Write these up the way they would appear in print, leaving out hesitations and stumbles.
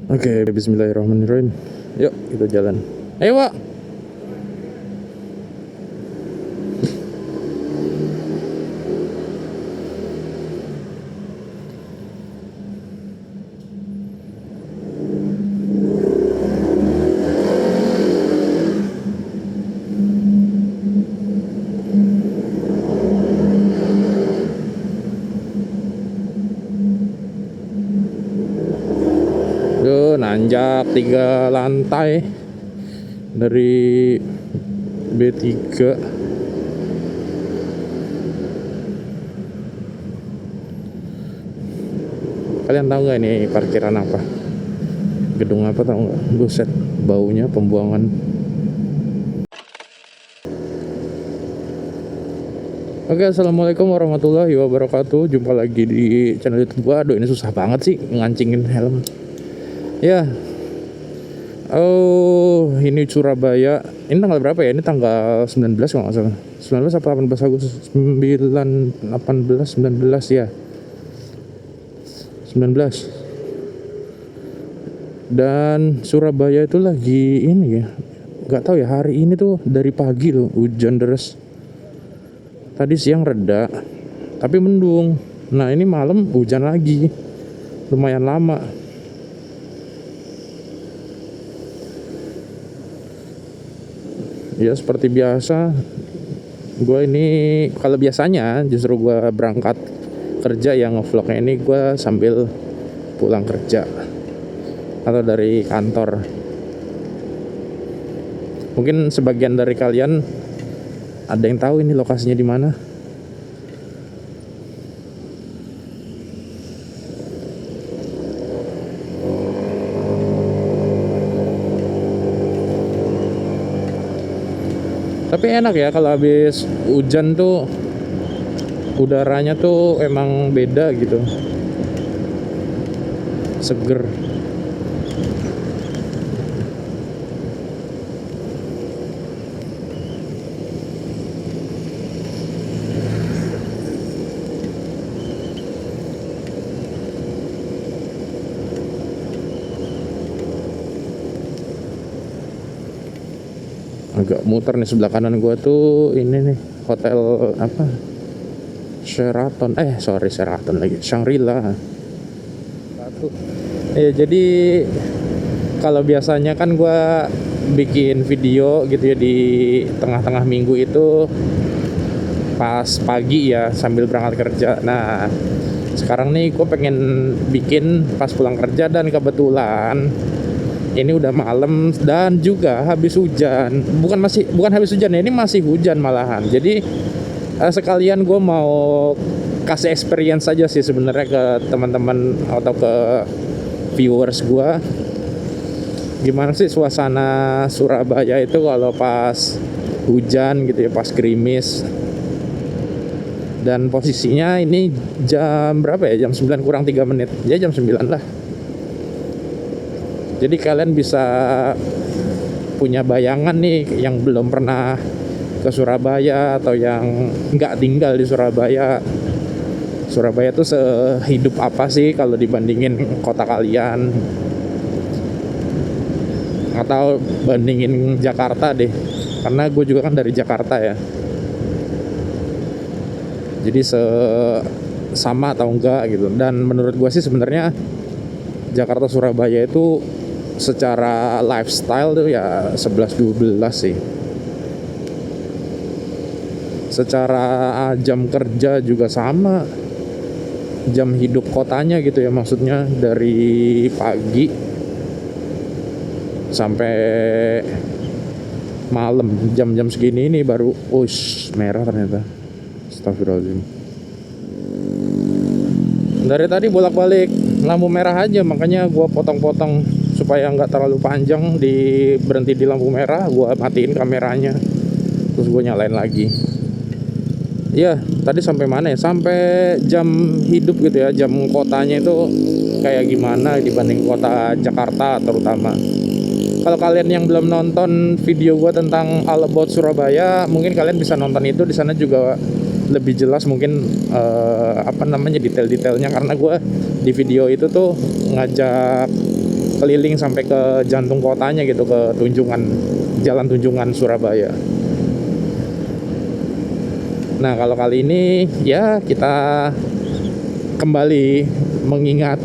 Oke, bismillahirrahmanirrahim. Yuk, kita jalan. Ayo, Pak. Yuk, nanjak 3 lantai dari B3. Kalian tahu nggak ini parkiran apa? Gedung apa, tahu nggak? Buset, baunya pembuangan. Oke, assalamualaikum warahmatullahi wabarakatuh. Jumpa lagi di channel YouTube gua. Aduh, ini susah banget sih ngancingin helm. Ya, oh ini Surabaya. Ini tanggal berapa ya? Ini tanggal 19 kalau nggak salah. 19 apa 18 Agustus? 9, 18, 19 ya. 19. Dan Surabaya itu lagi ini ya. Nggak tahu ya, hari ini tuh dari pagi loh hujan deras. Tadi siang reda, tapi mendung. Nah, ini malam hujan lagi. Lumayan lama. Ya seperti biasa, gue ini kalau biasanya justru gue berangkat kerja yang ngevlognya ini gue sambil pulang kerja atau dari kantor. Mungkin sebagian dari kalian ada yang tahu ini lokasinya di mana? Tapi enak ya kalau habis hujan tuh udaranya tuh emang beda gitu. Seger. Agak muter nih, sebelah kanan gua tuh ini nih hotel apa? Sheraton lagi, Shangri-La. Satu. Ya jadi kalau biasanya kan gua bikin video gitu ya di tengah-tengah minggu itu pas pagi ya sambil berangkat kerja. Nah, sekarang nih gue pengen bikin pas pulang kerja dan kebetulan ini udah malam dan juga habis hujan. Bukan habis hujan ya, ini masih hujan malahan. Jadi sekalian gue mau kasih experience aja sih sebenarnya ke teman-teman atau ke viewers gue. Gimana sih suasana Surabaya itu kalau pas hujan gitu ya, pas gerimis. Dan posisinya ini jam berapa ya? Jam 9 kurang 3 menit. Ya jam 9 lah. Jadi kalian bisa punya bayangan nih yang belum pernah ke Surabaya atau yang nggak tinggal di Surabaya. Surabaya tuh sehidup apa sih kalau dibandingin kota kalian? Atau bandingin Jakarta deh. Karena gue juga kan dari Jakarta ya. Jadi sama atau enggak gitu. Dan menurut gue sih sebenarnya Jakarta Surabaya itu secara lifestyle tuh ya 11-12 sih. Secara jam kerja juga sama. Jam hidup kotanya gitu ya, maksudnya dari pagi sampai malam. Jam-jam segini ini baru merah ternyata. Astagfirullahaladzim. Dari tadi bolak-balik lampu merah aja, makanya gue potong-potong supaya nggak terlalu panjang. Berhenti di lampu merah, gue matiin kameranya, terus gue nyalain lagi. Ya tadi sampai mana ya? Sampai jam hidup gitu ya, jam kotanya itu kayak gimana dibanding kota Jakarta terutama. Kalau kalian yang belum nonton video gue tentang All About Surabaya, mungkin kalian bisa nonton itu. Di sana juga lebih jelas mungkin detail-detailnya, karena gue di video itu tuh ngajak keliling sampai ke jantung kotanya gitu, ke Tunjungan, Jalan Tunjungan Surabaya. Nah kalau kali ini ya kita kembali mengingat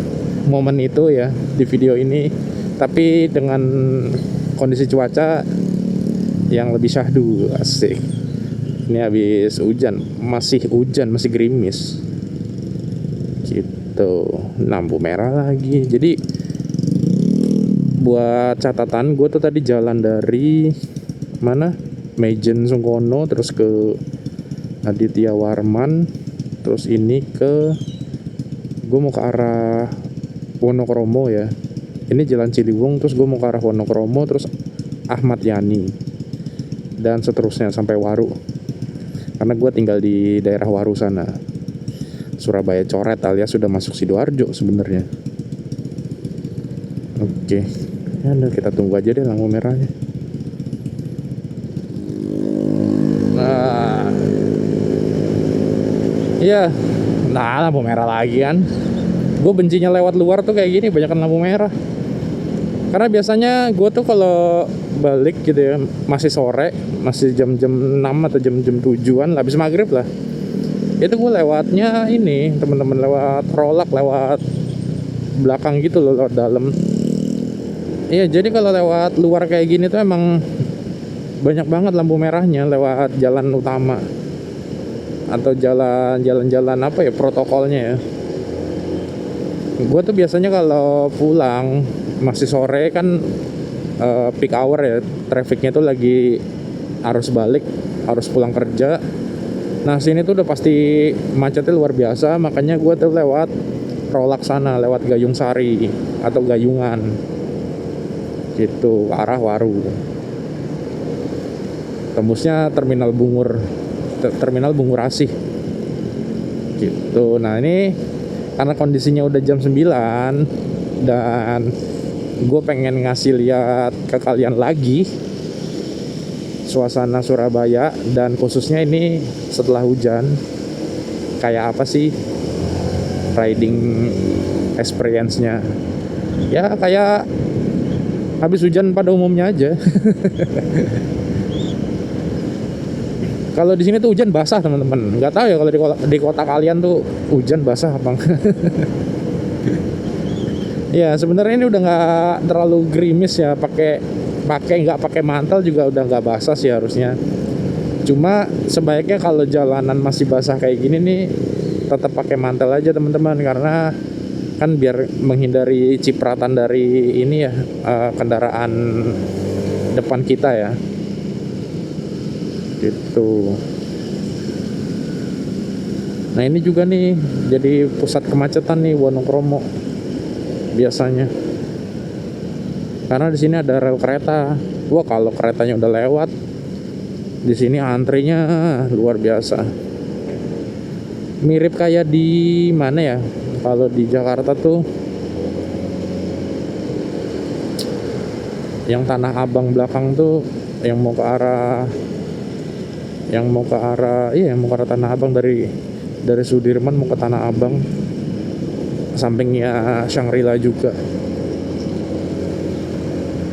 momen itu ya di video ini, tapi dengan kondisi cuaca yang lebih syahdu. Asik. Ini habis hujan, masih gerimis gitu, lampu merah lagi. Jadi buat catatan, gue tuh tadi jalan dari mana, Majen Sungkono, terus ke Aditya Warman, terus ini gue mau ke arah Wonokromo ya. Ini jalan Ciliwung, terus gue mau ke arah Wonokromo, terus Ahmad Yani, dan seterusnya sampai Waru. Karena gue tinggal di daerah Waru sana, Surabaya coret alias sudah masuk Sidoarjo sebenarnya. Oke, ya udah kita tunggu aja deh lampu merahnya. Nah, iya, nah lampu merah lagi kan. Gue bencinya lewat luar tuh kayak gini, banyak lampu merah. Karena biasanya gue tuh kalau balik gitu ya, masih sore, masih jam-jam 6 atau jam-jam 7-an, habis maghrib lah. Itu gue lewatnya ini, teman-teman, lewat Rolak, lewat belakang gitu loh, lewat dalam. Iya, jadi kalau lewat luar kayak gini tuh emang banyak banget lampu merahnya lewat jalan utama atau jalan-jalan apa ya, protokolnya ya. Gue tuh biasanya kalau pulang masih sore kan, peak hour ya, trafficnya tuh lagi arus balik, arus pulang kerja. Nah sini tuh udah pasti macetnya luar biasa, makanya gue tuh lewat Rolak sana, lewat Gayung Sari atau Gayungan gitu, arah Waru. Tembusnya Terminal Bungur Asih gitu. Nah ini karena kondisinya udah jam 9 dan gue pengen ngasih lihat ke kalian lagi suasana Surabaya, dan khususnya ini setelah hujan kayak apa sih riding experience-nya. Ya kayak habis hujan pada umumnya aja. Kalau di sini tuh hujan basah teman-teman. Nggak tahu ya kalau di kota kalian tuh hujan basah apa enggak. Ya sebenarnya ini udah nggak terlalu gerimis ya, nggak pakai mantel juga udah nggak basah sih harusnya. Cuma sebaiknya kalau jalanan masih basah kayak gini nih, tetap pakai mantel aja teman-teman, karena kan biar menghindari cipratan dari ini ya, kendaraan depan kita ya gitu. Nah ini juga nih jadi pusat kemacetan nih Wonokromo biasanya, karena di sini ada rel kereta. Wah kalau keretanya udah lewat, di sini antrinya luar biasa. Mirip kayak di mana ya? Kalau di Jakarta tuh yang Tanah Abang belakang tuh, yang mau ke arah Tanah Abang, dari Sudirman mau ke Tanah Abang, sampingnya Shangri-La juga.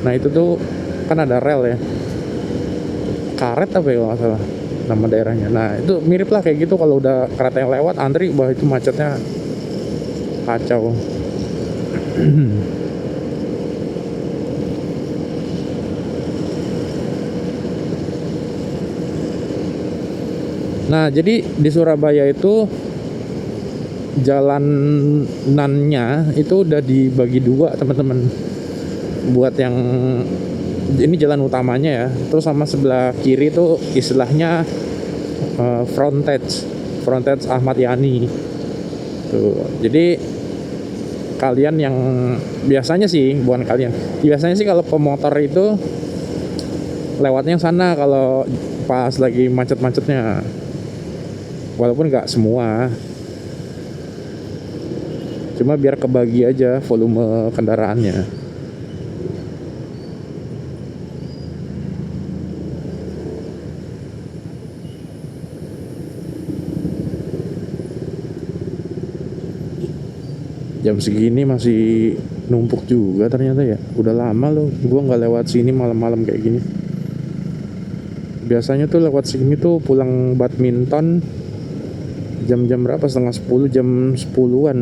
Nah itu tuh kan ada rel ya, karet apa ya kalau nggak salah nama daerahnya. Nah itu mirip lah kayak gitu, kalau udah kereta yang lewat antri, wah itu macetnya kacau. Nah jadi di Surabaya itu jalanannya itu udah dibagi dua teman-teman. Buat yang ini jalan utamanya ya, terus sama sebelah kiri tuh istilahnya frontage Ahmad Yani tuh. Jadi kalian yang biasanya sih, bukan kalian, biasanya sih kalau pemotor itu lewatnya sana kalau pas lagi macet-macetnya, walaupun nggak semua, cuma biar kebagi aja volume kendaraannya. Jam segini masih numpuk juga ternyata ya. Udah lama loh gua nggak lewat sini malam-malam kayak gini. Biasanya tuh lewat sini tuh pulang badminton jam-jam berapa, setengah 10, jam 10-an,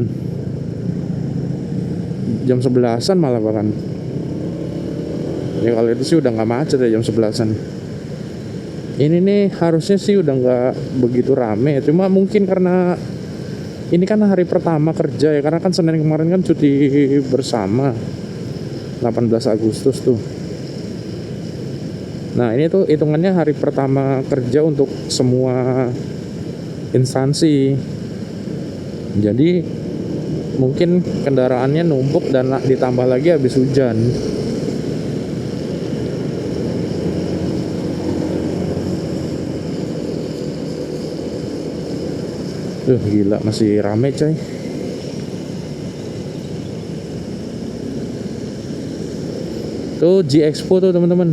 jam 11-an malah bahkan. Ya kalau itu sih udah nggak macet ya jam 11-an. Ini nih harusnya sih udah nggak begitu rame, cuma mungkin karena ini kan hari pertama kerja ya, karena kan Senin kemarin kan cuti bersama 18 Agustus tuh. Nah ini tuh hitungannya hari pertama kerja untuk semua instansi. Jadi mungkin kendaraannya numpuk dan ditambah lagi habis hujan. Gila masih rame coy. Tuh G Expo tuh teman-teman.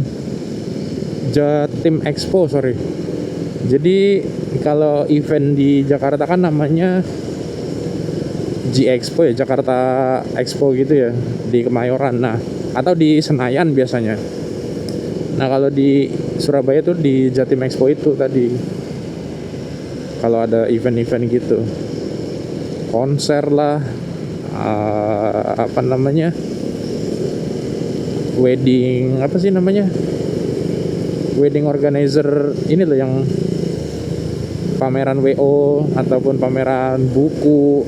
Jatim Expo, sorry. Jadi kalau event di Jakarta kan namanya G Expo ya, Jakarta Expo gitu ya, di Kemayoran. Nah, atau di Senayan biasanya. Nah, kalau di Surabaya tuh di Jatim Expo itu tadi. Kalau ada event-event gitu, konser lah, apa namanya, wedding, apa sih namanya, wedding organizer ini loh, yang pameran WO ataupun pameran buku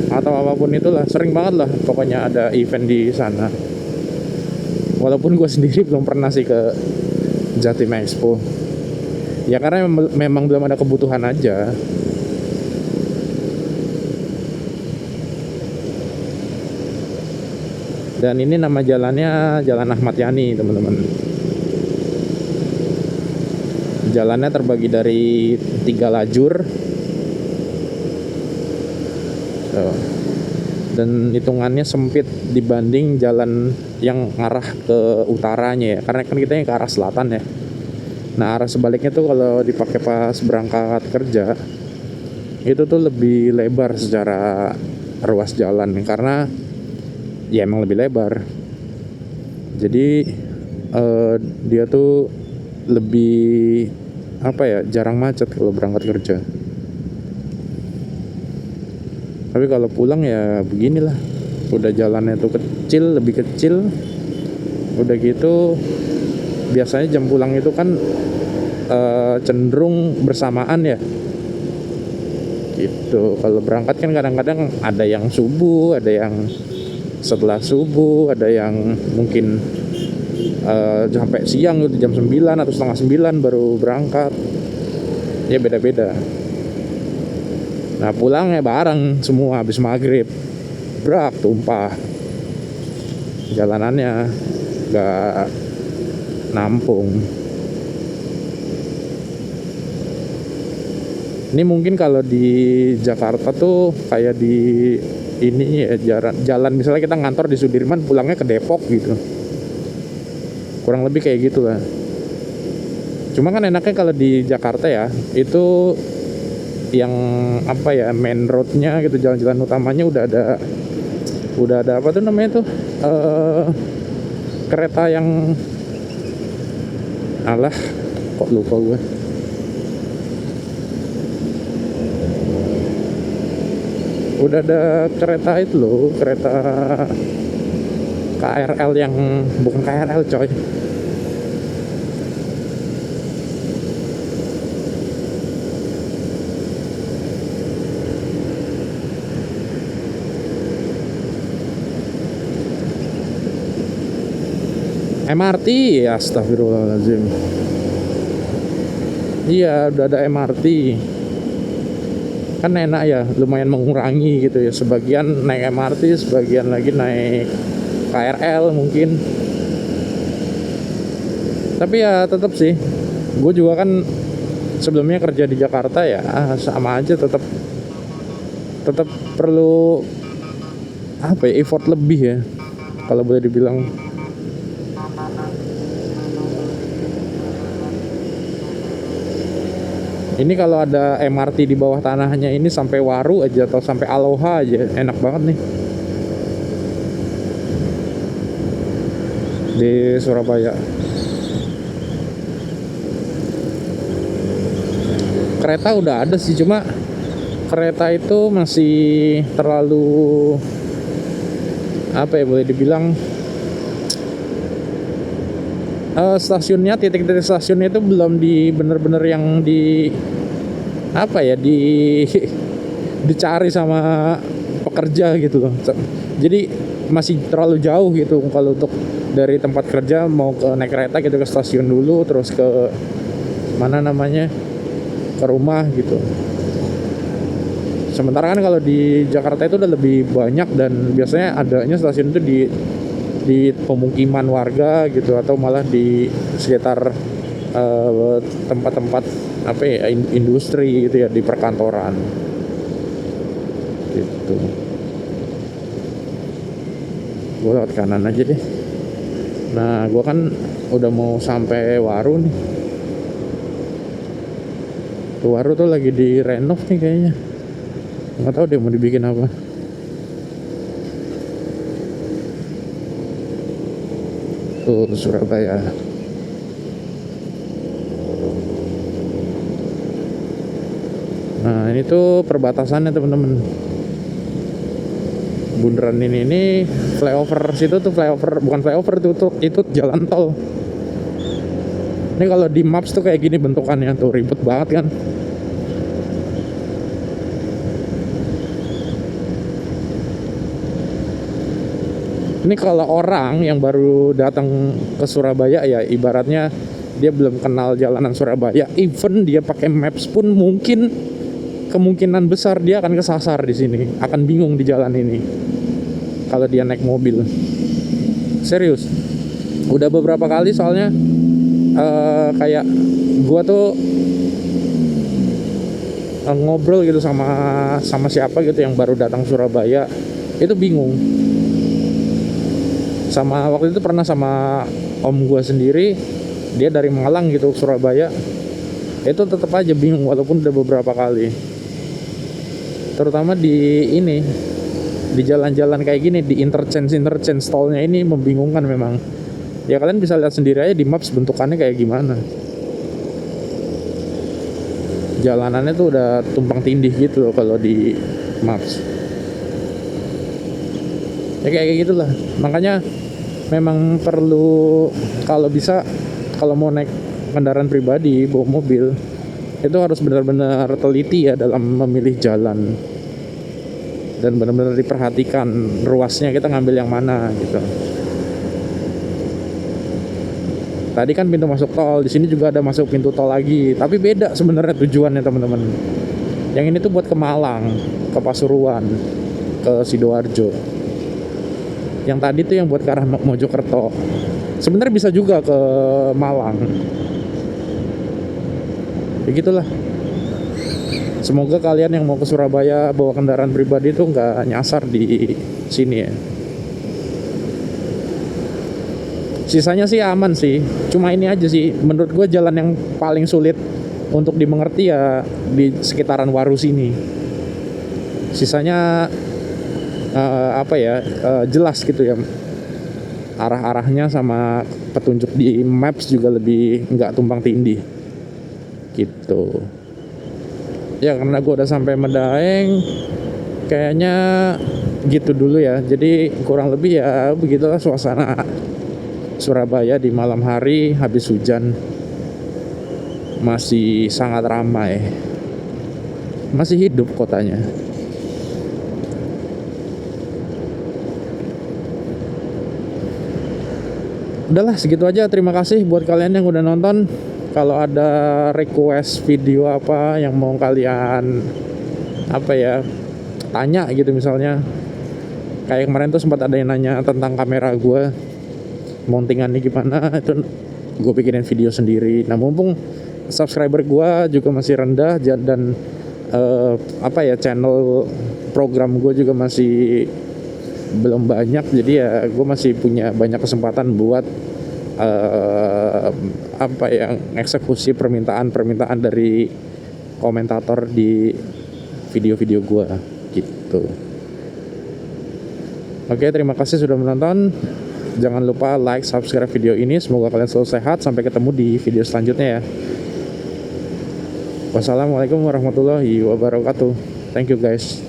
atau apapun itulah, sering banget lah pokoknya ada event di sana. Walaupun gue sendiri belum pernah sih ke Jatim Expo ya, karena memang belum ada kebutuhan aja. Dan ini nama jalannya Jalan Ahmad Yani teman-teman. Jalannya terbagi dari 3 lajur. Dan hitungannya sempit dibanding jalan yang ngarah ke utaranya ya, karena kan kita yang ke arah selatan ya. Nah arah sebaliknya tuh kalau dipakai pas berangkat kerja itu tuh lebih lebar secara ruas jalan, karena ya emang lebih lebar. Jadi dia tuh lebih apa ya, jarang macet kalau berangkat kerja. Tapi kalau pulang ya beginilah, udah jalannya tuh kecil, lebih kecil. Udah gitu biasanya jam pulang itu kan cenderung bersamaan ya gitu. Kalau berangkat kan kadang-kadang ada yang subuh, ada yang setelah subuh, ada yang mungkin sampai siang gitu, jam 9 atau setengah 9 baru berangkat. Ya beda-beda. Nah pulangnya bareng semua habis maghrib, brak tumpah jalanannya, gak nampung. Ini mungkin kalau di Jakarta tuh kayak di ini ya, jalan misalnya kita ngantor di Sudirman, pulangnya ke Depok gitu, kurang lebih kayak gitu lah. Cuma kan enaknya kalau di Jakarta ya, itu yang apa ya, main roadnya gitu, jalan-jalan utamanya udah ada apa tuh namanya tuh, kereta yang alah kok lupa gue. Udah ada kereta itu loh, kereta KRL yang bukan KRL coy. MRT, ya astagfirullahaladzim. Iya udah ada MRT. Kan enak ya, lumayan mengurangi gitu ya. Sebagian naik MRT, sebagian lagi naik KRL mungkin. Tapi ya tetap sih, gue juga kan sebelumnya kerja di Jakarta ya, sama aja, tetap perlu apa ya, effort lebih ya kalau boleh dibilang. Ini kalau ada MRT di bawah tanahnya ini sampai Waru aja atau sampai Aloha aja, enak banget nih. di Surabaya. Kereta udah ada sih, cuma kereta itu masih terlalu apa ya, boleh dibilang stasiunnya, titik-titik stasiunnya itu belum di bener-bener yang di apa ya, dicari sama pekerja gitu loh. Jadi masih terlalu jauh gitu kalau untuk dari tempat kerja mau ke naik kereta gitu ke stasiun dulu, terus ke mana namanya, ke rumah gitu. Sementara kan kalau di Jakarta itu udah lebih banyak, dan biasanya adanya stasiun itu di pemukiman warga gitu, atau malah di sekitar tempat-tempat apa ya, industri gitu ya, di perkantoran gitu. Gue lewat kanan aja deh. Nah, gue kan udah mau sampai Waru nih. Waru tuh lagi direnov nih kayaknya. Nggak tahu deh mau dibikin apa. Tuh Surabaya. Nah, ini tuh perbatasannya teman-teman. Bundaran ini flyover situ tuh, flyover bukan flyover itu jalan tol. Ini kalau di maps tuh kayak gini bentukannya tuh, ribet banget kan. Ini kalau orang yang baru datang ke Surabaya ya, ibaratnya dia belum kenal jalanan Surabaya, even dia pakai maps pun mungkin kemungkinan besar dia akan kesasar di sini, akan bingung di jalan ini kalau dia naik mobil. Serius, udah beberapa kali soalnya kayak gua tuh ngobrol gitu sama siapa gitu yang baru datang Surabaya, itu bingung. Sama waktu itu pernah sama om gua sendiri, dia dari Malang gitu Surabaya, itu tetap aja bingung walaupun udah beberapa kali. Terutama di ini, di jalan-jalan kayak gini, di interchange tolnya ini membingungkan memang. Ya kalian bisa lihat sendiri aja di maps bentukannya kayak gimana. Jalanannya tuh udah tumpang tindih gitu loh kalau di maps. Ya kayak gitulah. Makanya memang perlu, kalau bisa, kalau mau naik kendaraan pribadi, bawa mobil, itu harus benar-benar teliti ya dalam memilih jalan, dan benar-benar diperhatikan ruasnya kita ngambil yang mana gitu. Tadi kan pintu masuk tol, di sini juga ada masuk pintu tol lagi, tapi beda sebenarnya tujuannya teman-teman. Yang ini tuh buat ke Malang, ke Pasuruan, ke Sidoarjo. Yang tadi tuh yang buat ke arah Mojokerto. Sebenarnya bisa juga ke Malang. Begitulah. Semoga kalian yang mau ke Surabaya bawa kendaraan pribadi itu nggak nyasar di sini ya. Sisanya sih aman sih. Cuma ini aja sih, menurut gue jalan yang paling sulit untuk dimengerti ya di sekitaran Waru sini. Sisanya jelas gitu ya. Arah-arahnya sama petunjuk di maps juga lebih nggak tumpang tindih gitu. Ya karena gue udah sampai Medaeng, kayaknya gitu dulu ya. Jadi kurang lebih ya begitulah suasana Surabaya di malam hari habis hujan. Masih sangat ramai, masih hidup kotanya. Udahlah segitu aja, terima kasih buat kalian yang udah nonton. Kalau ada request video apa yang mau kalian tanya gitu, misalnya kayak kemarin tuh sempat ada yang nanya tentang kamera gue, mountingannya gimana, itu gue bikinin video sendiri. Nah mumpung subscriber gue juga masih rendah dan channel program gue juga masih belum banyak, jadi ya gue masih punya banyak kesempatan buat eksekusi permintaan dari komentator di video-video gue gitu. Oke, terima kasih sudah menonton. Jangan lupa like, subscribe video ini. Semoga kalian selalu sehat. Sampai ketemu di video selanjutnya ya. Wassalamualaikum warahmatullahi wabarakatuh. Thank you guys.